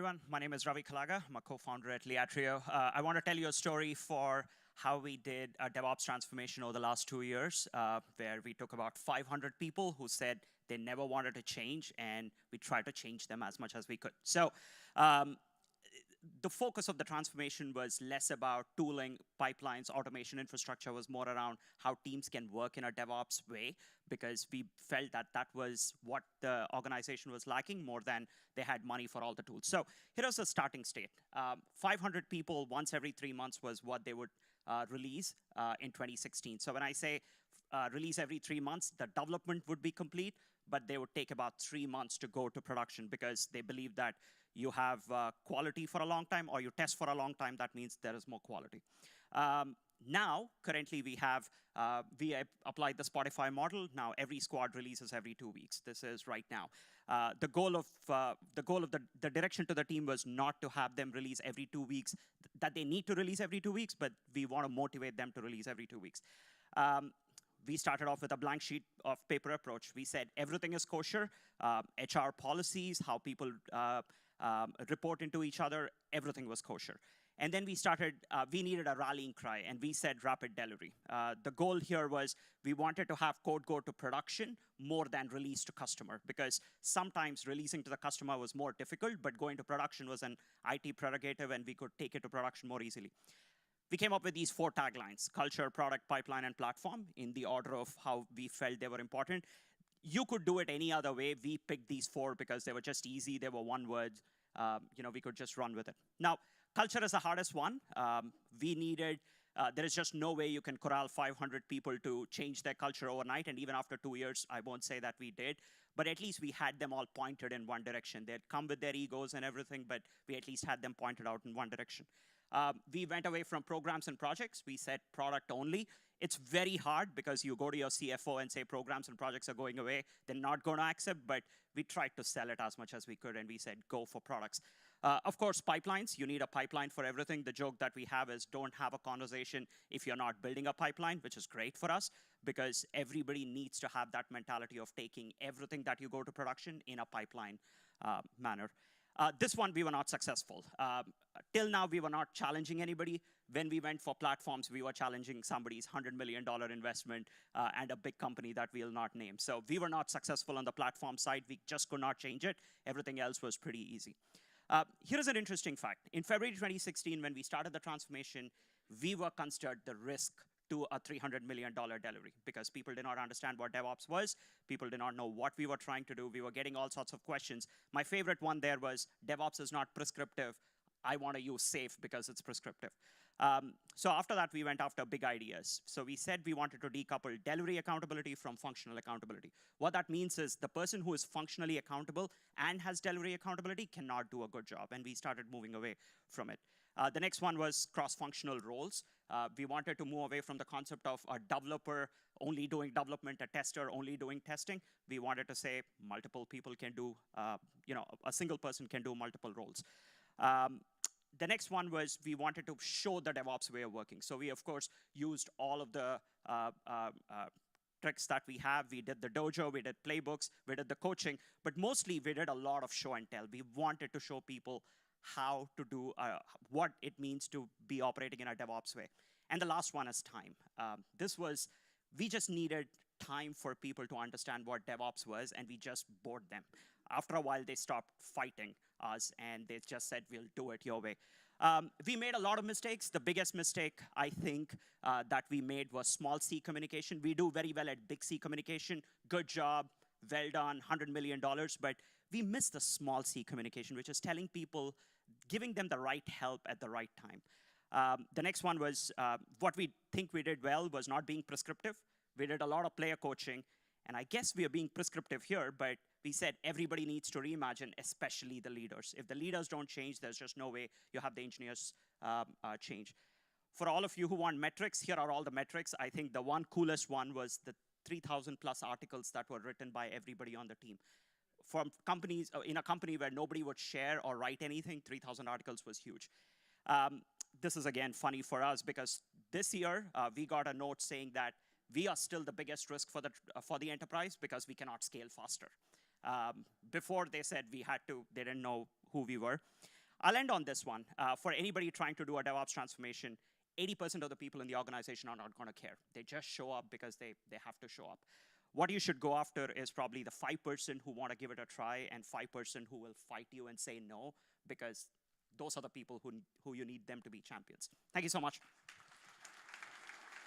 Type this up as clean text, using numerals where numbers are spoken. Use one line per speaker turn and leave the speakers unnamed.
everyone. My name is Ravi Kalaga. I'm a co-founder at Liatrio. I want to tell you a story for how we did a DevOps transformation over the last 2 years, where we took about 500 people who said they never wanted to change, and we tried to change them as much as we could. So the focus of the transformation was less about tooling, pipelines, automation infrastructure, was more around how teams can work in a DevOps way, because we felt that that was what the organization was lacking more than they had money for all the tools. So here's the starting state. 500 people once every 3 months was what they would release in 2016. So when I say release every 3 months, the development would be complete, but they would take about 3 months to go to production because they believe that you have quality for a long time, or you test for a long time, that means there is more quality. Now, currently, we applied the Spotify model. Now, every squad releases every 2 weeks. This is right now. The goal of the direction to the team was not to have them release every 2 weeks, that they need to release every 2 weeks, but we want to motivate them to release every 2 weeks. We started off with a blank sheet of paper approach. We said everything is kosher, HR policies, how people report into each other, everything was kosher. And then we started, we needed a rallying cry, and we said rapid delivery. The goal here was we wanted to have code go to production more than release to customer, because sometimes releasing to the customer was more difficult, but going to production was an IT prerogative, and we could take it to production more easily. We came up with these 4 taglines: culture, product, pipeline, and platform, in the order of how we felt they were important. You could do it any other way. We picked these 4 because they were just easy. They were one word. We could just run with it. Now, culture is the hardest one. There is just no way you can corral 500 people to change their culture overnight. And even after 2 years, I won't say that we did. But at least we had them all pointed in one direction. They'd come with their egos and everything, but we at least had them pointed out in one direction. We went away from programs and projects. We said product only. It's very hard because you go to your CFO and say programs and projects are going away. They're not going to accept, but we tried to sell it as much as we could, and we said go for products. Of course, pipelines. You need a pipeline for everything. The joke that we have is don't have a conversation if you're not building a pipeline, which is great for us, because everybody needs to have that mentality of taking everything that you go to production in a pipeline manner. This one, we were not successful. Till now, we were not challenging anybody. When we went for platforms, we were challenging somebody's $100 million investment and a big company that we'll not name. So we were not successful on the platform side. We just could not change it. Everything else was pretty easy. Here's an interesting fact. In February 2016, when we started the transformation, we were considered the risk to a $300 million delivery, because people did not understand what DevOps was. People did not know what we were trying to do. We were getting all sorts of questions. My favorite one there was, DevOps is not prescriptive. I want to use safe because it's prescriptive. So after that, we went after big ideas. So we said we wanted to decouple delivery accountability from functional accountability. What that means is the person who is functionally accountable and has delivery accountability cannot do a good job, and we started moving away from it. The next one was cross-functional roles. We wanted to move away from the concept of a developer only doing development, a tester only doing testing. We wanted to say multiple people can do, a single person can do multiple roles. The next one was we wanted to show the DevOps way of working. So we, of course, used all of the tricks that we have. We did the dojo, we did playbooks, we did the coaching, but mostly we did a lot of show and tell. We wanted to show people how to do, what it means to be operating in a DevOps way. And the last one is time. We just needed time for people to understand what DevOps was, and we just bored them. After a while, they stopped fighting us, and they just said, we'll do it your way. We made a lot of mistakes. The biggest mistake, I think, that we made was small C communication. We do very well at big C communication. Good job, well done, $100 million. But we missed the small C communication, which is telling people, giving them the right help at the right time. The next one was what we think we did well was not being prescriptive. We did a lot of player coaching. And I guess we are being prescriptive here, but we said everybody needs to reimagine, especially the leaders. If the leaders don't change, there's just no way you have the engineers change. For all of you who want metrics, here are all the metrics. I think the one coolest one was the 3,000 plus articles that were written by everybody on the team. From companies, in a company where nobody would share or write anything, 3,000 articles was huge. This is, again, funny for us, because this year, we got a note saying that we are still the biggest risk for the enterprise because we cannot scale faster. Before they said we had to, they didn't know who we were. I'll end on this one. For anybody trying to do a DevOps transformation, 80% of the people in the organization are not going to care. They just show up because they have to show up. What you should go after is probably the 5% who want to give it a try and 5% who will fight you and say no, because those are the people who you need them to be champions. Thank you so much.